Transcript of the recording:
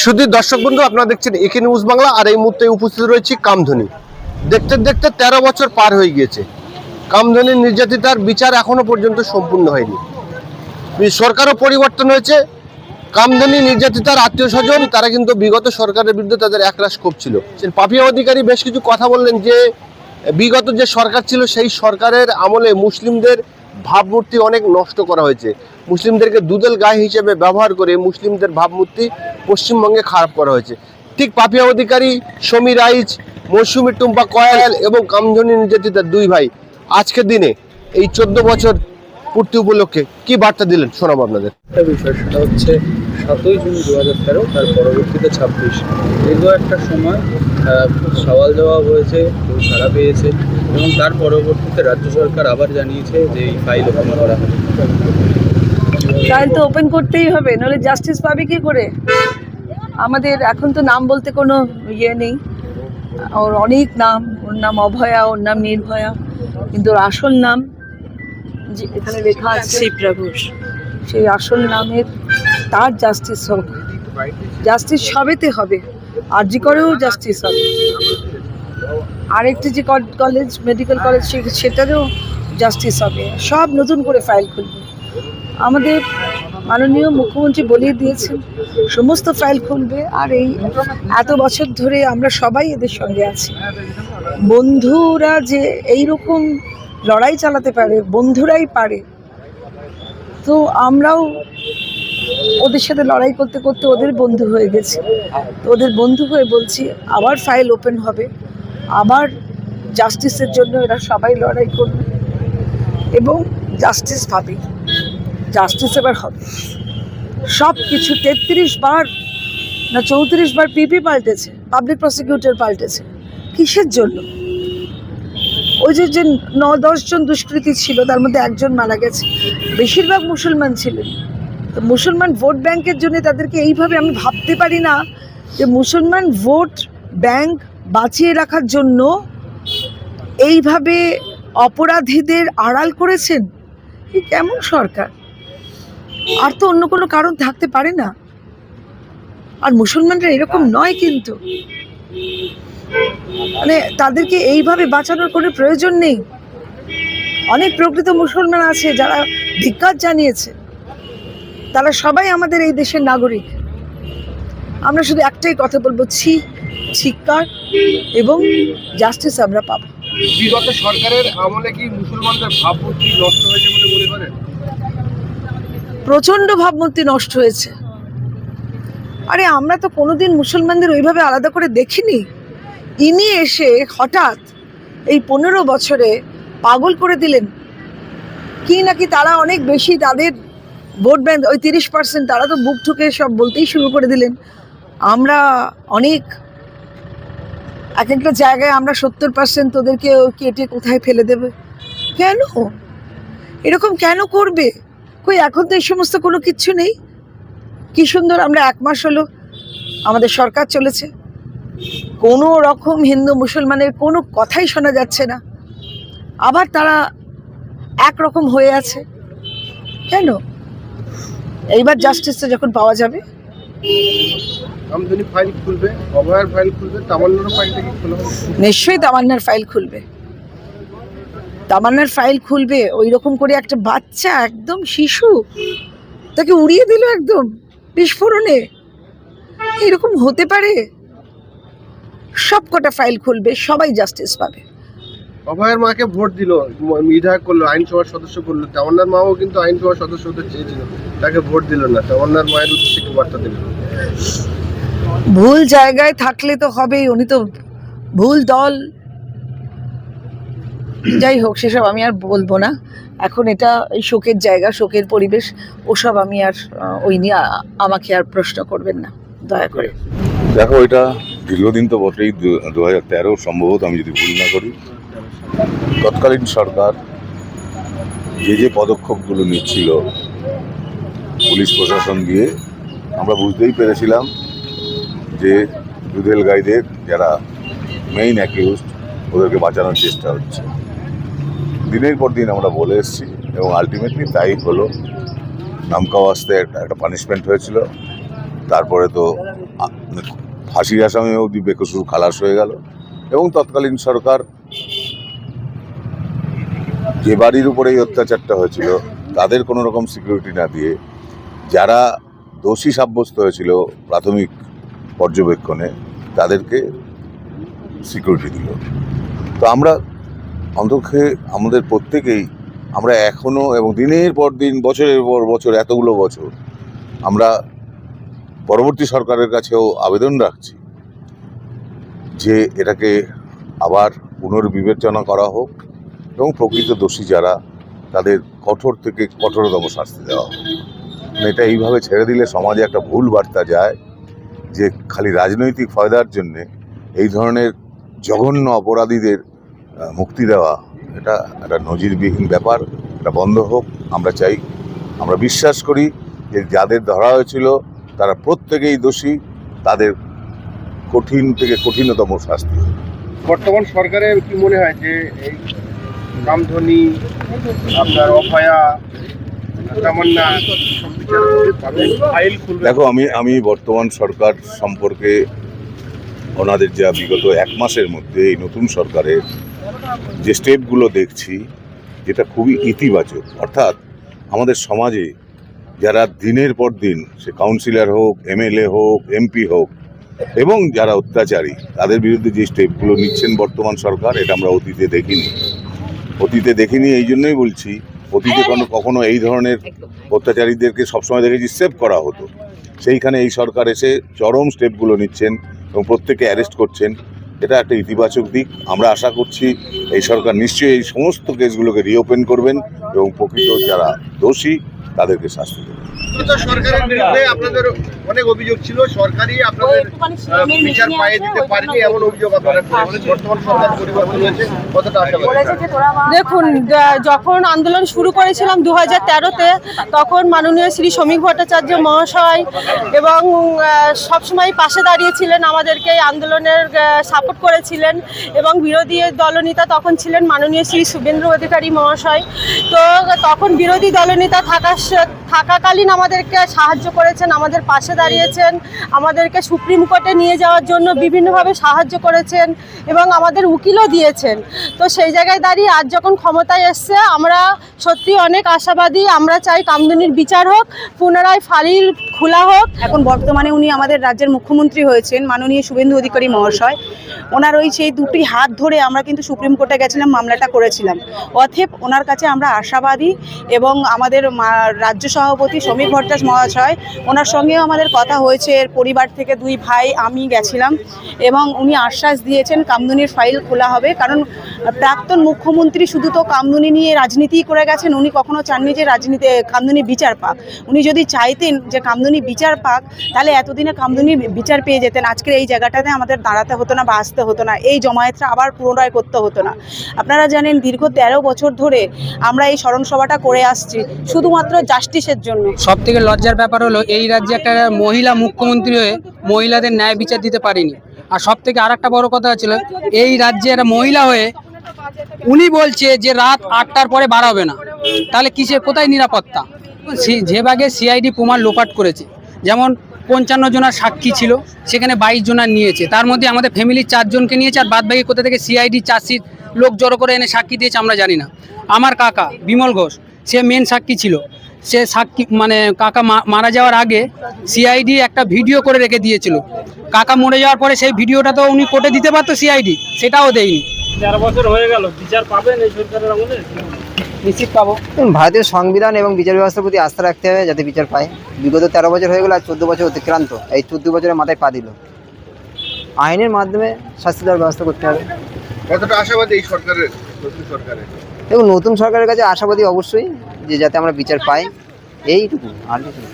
শুধু দর্শক বন্ধু, আপনারা দেখছেন একে নিউজ বাংলা। আর এই মুহূর্তে উপস্থিত রয়েছি কামধুনি। দেখতে দেখতে 13 বছর পার হয়ে গিয়েছে। কামধুনির নির্যাতিতার বিচার এখনো পর্যন্ত সম্পূর্ণ হয়নি। সরকারও পরিবর্তন হয়েছে। কামধুনি নির্যাতিতার আত্মীয় স্বজন তারা কিন্তু বিগত সরকারের বিরুদ্ধে তাদের একরাশ ক্ষোভ ছিল। পাপিয়া অধিকারী বেশ কিছু কথা বললেন যে বিগত যে সরকার ছিল সেই সরকারের আমলে মুসলিমদের ভাবমূর্তি অনেক নষ্ট করা হয়েছে। মুসলিমদেরকে দুধেল গায়ে হিসেবে ব্যবহার করে মুসলিমদের ভাবমূর্তি পশ্চিমবঙ্গে খারাপ করা হয়েছে। ঠিক পাপিয়া অধিকারী, সমীর রাইজ, মৌসুমী টুম্পা কয়াল এবং কামধুনি নির্যাতিতার দুই ভাই আজকের দিনে এই 14 বছর পূর্তি উপলক্ষে কি বার্তা দিলেন শোনাবো আপনাদের। একটা বিষয়, সেটা হচ্ছে 7ই জুন 2013, তার পরবর্তীতে 26 দীর্ঘ একটা সময় খুব সওয়াল জবাব হয়েছে, কেউ ছাড়া পেয়েছে, এবং তার পরবর্তীতে রাজ্য সরকার আবার জানিয়েছে যে এই ফাইল ওপেন করা হবে। ফাইল তো ওপেন করতেই হবে, নাহলে জাস্টিস পাবে কি করে? আমাদের এখন তো নাম বলতে কোনো ইয়ে নেই, ওর অনেক নাম। ওর নাম অভয়া, ওর নাম নির্ভয়া, কিন্তু ওর আসল নাম যে এখানে লেখা আছে শিপ্রা ঘোষ। সেই আসল নামের তার জাস্টিস হোক। জাস্টিস সবেতে হবে, আরজি করেও জাস্টিস হবে। আরেকটি যে কলেজ, মেডিকেল কলেজ, সেটারও জাস্টিস হবে। সব নতুন করে ফাইল খুলবে। আমাদের মাননীয় মুখ্যমন্ত্রী বলিয়ে দিয়েছেন সমস্ত ফাইল খুলবে। আর এই এত বছর ধরে আমরা সবাই এদের সঙ্গে আছি। বন্ধুরা যে এইরকম লড়াই চালাতে পারে, বন্ধুরাই পারে, তো আমরাও ওদের সাথে লড়াই করতে করতে ওদের বন্ধু হয়ে গেছি। তো ওদের বন্ধু হয়ে বলছি, আবার ফাইল ওপেন হবে, আবার জাস্টিসের জন্য এরা সবাই লড়াই করবে এবং জাস্টিস পাবে। জাস্টিস এবার হবে। সব কিছু 33 বার না 34 বার পিপি পাল্টেছে, পাবলিক প্রসিকিউটর পাল্টেছে। কিসের জন্য? ওই যে 9-10 জন দুষ্কৃতী ছিল, তার মধ্যে একজন মারা গেছে, বেশিরভাগ মুসলমান ছিলেন। তো মুসলমান ভোট ব্যাংকের জন্য তাদেরকে এইভাবে, আমি ভাবতে পারি না যে মুসলমান ভোট ব্যাংক বাঁচিয়ে রাখার জন্য এইভাবে অপরাধীদের আড়াল করেছেন। এই কেমন সরকার? আর তো অন্য কোনো কারণ থাকতে পারে না। আর মুসলমানরা এরকম নয়, কিন্তু মানে তাদেরকে এইভাবে বাঁচানোর কোনো প্রয়োজন নেই। অনেক প্রকৃত মুসলমান আছে যারা ধিক্কার জানিয়েছে, তারা সবাই আমাদের এই দেশের নাগরিক। আমরা শুধু একটাই কথা বলবো, ধিক্কার, এবং জাস্টিস আমরা পাবো। বিগত সরকারের আমলে কি মুসলমানদের ভাবমূর্তি নষ্ট হয়েছে বলে মনে করেন? প্রচণ্ড ভাবমূর্তি নষ্ট হয়েছে। আরে আমরা তো কোনোদিন মুসলমানদের ওইভাবে আলাদা করে দেখিনি। ইনি এসে হঠাৎ এই 15 বছরে পাগল করে দিলেন কি নাকি তারা অনেক বেশি, তাদের ভোট ব্যাংক ওই 30%, তারা তো বুক ঠুকে সব বলতেই শুরু করে দিলেন আমরা অনেক, এক একটা জায়গায় আমরা 70% ওদেরকে কেটে কোথায় ফেলে দেবে। কেন এরকম কেন করবে? কই এখন তো এই সমস্ত কোনো কিচ্ছু নেই। কি সুন্দর, আমরা 1 মাস হলো আমাদের সরকার চলেছে, কোনো রকম হিন্দু মুসলমানের কোনো কথাই শোনা যাচ্ছে না। আবার তারা একরকম হয়ে আছে কেন? এইবার জাস্টিসটা যখন পাওয়া যাবে, কামধুনি ফাইল খুলবে, অভয়ার ফাইল খুলবে, তামান্নার ফাইলটা কি খুলবে? নিশ্চয়ই তামান্নার ফাইল খুলবে। তামান্নার ফাইল খুলবে। ওই রকম করে একটা বাচ্চা, একদম শিশু, তাকে উড়িয়ে দিল একদম বিস্ফোরণে। এরকম হতে পারে? সব কটা ফাইল খুলবে, সবাই জাস্টিস পাবে। অভয়ের মাকে ভোট দিল, বিধায়ক করলো, আইনসভার সদস্য করলো। তামান্নার মাও কিন্তু আইনসভার সদস্য হতে চেয়েছিল, তাকে ভোট দিল না। তামান্নার মায়ের উদ্দেশ্যে কি বার্তা দিল? ভুল জায়গায় থাকলে তো হবেই, উনি তো ভুল দল। যাই হোক, সেসব আমি আর বলবো না এখন। এটা এই শোকের জায়গা, শোকের পরিবেশ, ওসব আমি আর ওই নিয়ে আমাকে আর প্রশ্ন করবেন না দয়া করে। দেখো, এটা দীর্ঘদিন তো বটেই, 2013 সম্ভবত, আমি যদি ভুল না করি। তৎকালীন সরকার যে পদক্ষেপগুলো নিচ্ছিল পুলিশ প্রশাসন দিয়ে, আমরা বুঝতেই পেরেছিলাম যে দুধেল গাইদের যারা মেইন অ্যাকিউজড, ওদেরকে বাঁচানোর চেষ্টা হচ্ছে। দিনের পর দিন আমরা বলে এসেছি এবং আলটিমেটলি তাই হলো। নামকা ওয়াস্তে একটা পানিশমেন্ট হয়েছিল, তারপরে তো ফাঁসির আসামি অবধি বেকসুর খালাস হয়ে গেল, এবং তৎকালীন সরকার যে বাড়ির উপরে এই অত্যাচারটা হয়েছিল তাদের কোনো রকম সিকিউরিটি না দিয়ে যারা দোষী সাব্যস্ত হয়েছিল প্রাথমিক পর্যবেক্ষণে তাদেরকে সিকিউরিটি দিল। তো আমরা অন্তত আমাদের প্রত্যেকেই আমরা এখনও এবং দিনের পর দিন বছরের পর বছর এতগুলো বছর আমরা পরবর্তী সরকারের কাছেও আবেদন রাখছি যে এটাকে আবার পুনর্বিবেচনা করা হোক এবং প্রকৃত দোষী যারা তাদের কঠোর থেকে কঠোরতম শাস্তি দেওয়া হোক। এটা এইভাবে ছেড়ে দিলে সমাজে একটা ভুল বার্তা যায় যে খালি রাজনৈতিক ফায়দার জন্যে এই ধরনের জঘন্য অপরাধীদের মুক্তি দেওয়া এটা একটা নজিরবিহীন ব্যাপার। এটা বন্ধ হোক আমরা চাই। আমরা বিশ্বাস করি যে যাদের ধরা হয়েছিল তারা প্রত্যেকেই দোষী, তাদের কঠিন থেকে কঠিনতম শাস্তি। বর্তমান সরকারের কি মনে হয় যে এই রামধনী, আপনার অভয়া, তামান্না ফাইল খুলবে? দেখো, আমি বর্তমান সরকার সম্পর্কে ওনাদের যা বিগত 1 মাসের মধ্যে এই নতুন সরকারের যে স্টেপগুলো দেখছি যেটা খুবই ইতিবাচক। অর্থাৎ আমাদের সমাজে যারা দিনের পর দিন, সে কাউন্সিলর হোক, এমএলএ হোক, এমপি হোক, এবং যারা অত্যাচারী তাদের বিরুদ্ধে যে স্টেপগুলো নিচ্ছেন বর্তমান সরকার, এটা আমরা অতীতে দেখিনি। এই জন্যই বলছি, অতীতে কখনো এই ধরনের অত্যাচারীদেরকে সবসময় দেখেছি সেভ করা হতো, সেইখানে এই সরকার এসে চরম স্টেপগুলো নিচ্ছেন এবং প্রত্যেকে অ্যারেস্ট করছেন। এটা একটা ইতিবাচক দিক। আমরা আশা করছি এই সরকার নিশ্চয়ই এই সমস্ত কেসগুলোকে রিওপেন করবেন এবং প্রকৃত যারা দোষী তাদেরকে শাস্তি দেবেন। সরকারের বিরুদ্ধে আপনাদের অনেক অভিযোগ ছিল, সরকারই আপনাদের বিচার পাইয়ে দিতে পারেনি, এমন অভিযোগ আপনারা করেছেন। বর্তমান সরকার পরিবর্তন হয়েছে, কতটা আশাবাদী? দেখুন, যখন আন্দোলন শুরু করেছিলাম 2013-তে, তখন মাননীয় শ্রী শ্রমিক ভট্টাচার্য মহাশয় এবং সবসময় পাশে দাঁড়িয়েছিলেন, আমাদেরকে এই আন্দোলনের সাপোর্ট করেছিলেন, এবং বিরোধী দলনেতা তখন ছিলেন মাননীয় শ্রী শুভেন্দু অধিকারী মহাশয়। তো তখন বিরোধী দলনেতা থাকাকালীন আমাদেরকে সাহায্য করেছেন, আমাদের পাশে দাঁড়িয়েছেন, আমাদেরকে সুপ্রিম কোর্টে নিয়ে যাওয়ার জন্য বিভিন্নভাবে সাহায্য করেছেন এবং আমাদের উকিলও দিয়েছেন। তো সেই জায়গায় দাঁড়িয়ে আজ যখন ক্ষমতায় এসছে, আমরা সত্যি অনেক আশাবাদী। আমরা চাই কামদুনির বিচার হোক, পুনরায় ফাইল খোলা হোক। এখন বর্তমানে উনি আমাদের রাজ্যের মুখ্যমন্ত্রী হয়েছেন, মাননীয় শুভেন্দু অধিকারী মহাশয়। ওনার সেই দুটি হাত ধরে আমরা কিন্তু সুপ্রিম কোর্টে গেছিলাম, মামলাটা করেছিলাম। অতএব ওনার কাছে আমরা আশাবাদী, এবং আমাদের রাজ্য সভাপতি শ্রমিক ভট্টাচার্য মহাশয়, ওনার সঙ্গেও আমাদের কথা হয়েছে। এর পরিবার থেকে 2 ভাই, আমি গেছিলাম, এবং উনি আশ্বাস দিয়েছেন কামদুনির ফাইল খোলা হবে। কারণ প্রাক্তন মুখ্যমন্ত্রী শুধু তো কামদুনি নিয়ে রাজনীতিই করে গেছেন, উনি কখনো চাননি যে কামদুনি বিচার পাক। উনি যদি চাইতেন যে কামদুনি বিচার পাক, তাহলে এতদিনে কামদুনি বিচার পেয়ে যেতেন। আজকের এই জায়গাটাতে আমাদের দাঁড়াতে হতো না বা আসতে হতো না, এই জমায়েতটা আবার পুনরায় করতে হতো না। আপনারা জানেন, দীর্ঘ 13 বছর ধরে আমরা এই স্মরণ সভাটা করে আসছি শুধুমাত্র জাস্টিসের জন্য। সব থেকে লজ্জার ব্যাপার হলো এই রাজ্যে একটা মহিলা মুখ্যমন্ত্রী হয়ে মহিলাদের ন্যায় বিচার দিতে পারেনি। আর সব থেকে আর একটা বড় কথা ছিল, এই রাজ্যে একটা মহিলা হয়ে উনি বলছে যে রাত 8টার পরে বার হবে না, তাহলে কিসের কোথায় নিরাপত্তা? যে ভাগে সিআইডি প্রমাণ লোপাট করেছে, যেমন 55 জনের সাক্ষী ছিল, সেখানে 22 জনের নিয়েছে, তার মধ্যে আমাদের ফ্যামিলির 4 জনকে নিয়েছে, আর বাদ বাকি কোথা থেকে সিআইডি চার্জশিট লোক জড়ো করে এনে সাক্ষী দিয়েছে আমরা জানি না। আমার কাকা বিমল ঘোষ, সে মেন সাক্ষী ছিল। সে সাক্ষী কাকা মারা যাওয়ার আগে সিআইডি একটা ভিডিও করে রেখে দিয়েছিল। কাকা মরে যাওয়ার পরে সেই ভিডিওটা তো উনি কোর্টে দিতে পারতো, সিআইডি সেটাও দেয়নি। 4 বছর হয়ে গেল, বিচার পাবেন এই সরকারের আমলে? নিশ্চিত পাবো। ভারতীয় সংবিধান এবং বিচার ব্যবস্থার প্রতি আস্থা রাখতে হবে যাতে বিচার পায়। বিগত 13 বছর হয়ে গেল, আর 14 বছর অতিক্রান্ত। এই 14 বছরের মাথায় পা দিল। আইনের মাধ্যমে শাস্তি দেওয়ার ব্যবস্থা করতে হবে। কতটা আশাবাদী এই সরকারের, নতুন সরকারের? এবং নতুন সরকারের কাছে আশাবাদী অবশ্যই, যে যাতে আমরা বিচার পাই, এইটুকু, আর কিছু না।